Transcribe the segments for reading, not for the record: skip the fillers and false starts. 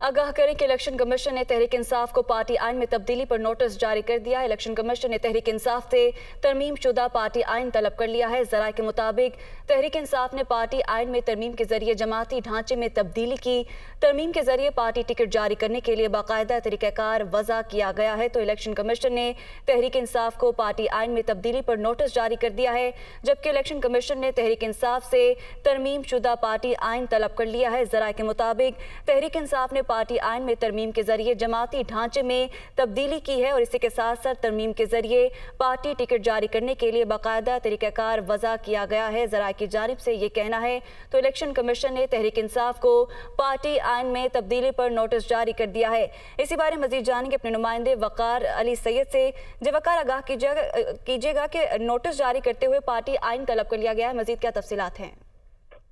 आगाह करें कि इलेक्शन कमीशन ने तहरीक इंसाफ को पार्टी आइन में तब्दीली पर नोटिस जारी कर दिया है। इलेक्शन कमीशन ने तहरीक इंसाफ से तरमीम शुदा पार्टी आइन तलब कर लिया है। जराये के मुताबिक तहरीक इंसाफ ने पार्टी आइन में तरमीम के जरिए जमाती ढांचे में तब्दीली की। तरमीम के जरिए पार्टी टिकट जारी करने के लिए बाकायदा तरीक़ाकार वज़ा किया गया है। तो इलेक्शन कमीशन ने तहरीक इंसाफ को पार्टी आइन में तब्दीली पर नोटिस जारी कर दिया है, जबकि इलेक्शन कमीशन ने तहरीक इंसाफ से तरमीम शुदा पार्टी आइन तलब कर लिया है। जराये के मुताबिक तहरीक इंसाफ ने पार्टी आइन में तरमीम के जरिए जमाती ढांचे में तब्दीली की है और इसी के साथ साथ तरमीम के जरिए पार्टी टिकट जारी करने के लिए बाकायदा तरीक़ाकार वज़ा किया गया है। ज़राए की जानिब से ये कहना है। तो इलेक्शन कमीशन ने तहरीक इंसाफ को पार्टी आइन में तब्दीली पर नोटिस जारी कर दिया है। इसी बारे में मजीद जानेंगे अपने नुमाइंदे वकार अली सैयद से। जब वकार आगाह कीजिएगा कि नोटिस जारी करते हुए पार्टी आइन तलब कर लिया गया है, मजीद क्या तफसीलात हैं?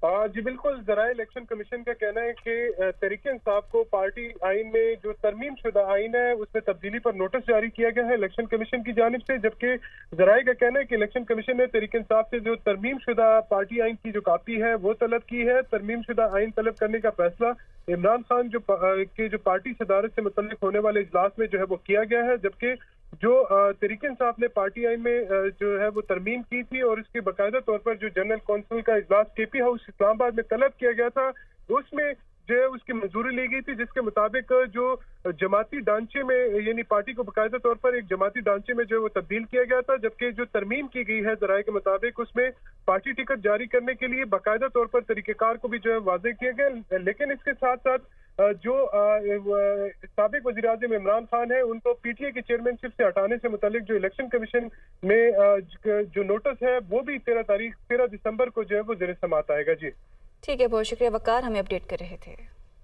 जी बिल्कुल, ज़राए इलेक्शन कमीशन का कहना है कि तहरीक इंसाफ को पार्टी आइन में जो तरमीम शुदा आइन है उसमें तब्दीली पर नोटिस जारी किया गया है इलेक्शन कमीशन की जानिब से, जबकि ज़राए का कहना है कि इलेक्शन कमीशन ने तहरीक इंसाफ से जो तरमीम शुदा पार्टी आइन की जो कापी है वो तलब की है। तरमीम शुदा आइन तलब करने का फैसला इमरान खान जो पार्टी सदारत से मुतल्लिक होने वाले इजलास में जो है वो किया गया है, जबकि जो तहरीक इंसाफ ने पार्टी आइन में जो है वो तरमीम की थी और इसके बाकायदा तौर पर जो जनरल कौंसिल का इजलास केपी हाउस इस्लामाबाद में तलब किया गया था, उसमें जो है उसकी मंजूरी ली गई थी, जिसके मुताबिक जो जमाती ढांचे में यानी पार्टी को बाकायदा तौर पर एक जमाती ढांचे में जो है वो तब्दील किया गया था, जबकि जो तरमीम की गई है ज़राए के मुताबिक उसमें पार्टी टिकट जारी करने के लिए बाकायदा तौर पर तरीक़ेकार को भी जो है वाज़ेह किया गया। लेकिन इसके साथ साथ जो साबिक वज़ीर आज़म इमरान खान है उनको पीटीए की चेयरमैनशिप से हटाने से मुतालिक जो इलेक्शन कमीशन में जो नोटिस है वो भी 13 दिसंबर को जो है वो ज़ेर समाअत आएगा। जी ठीक है, बहुत शुक्रिया वकार, हमें अपडेट कर रहे थे।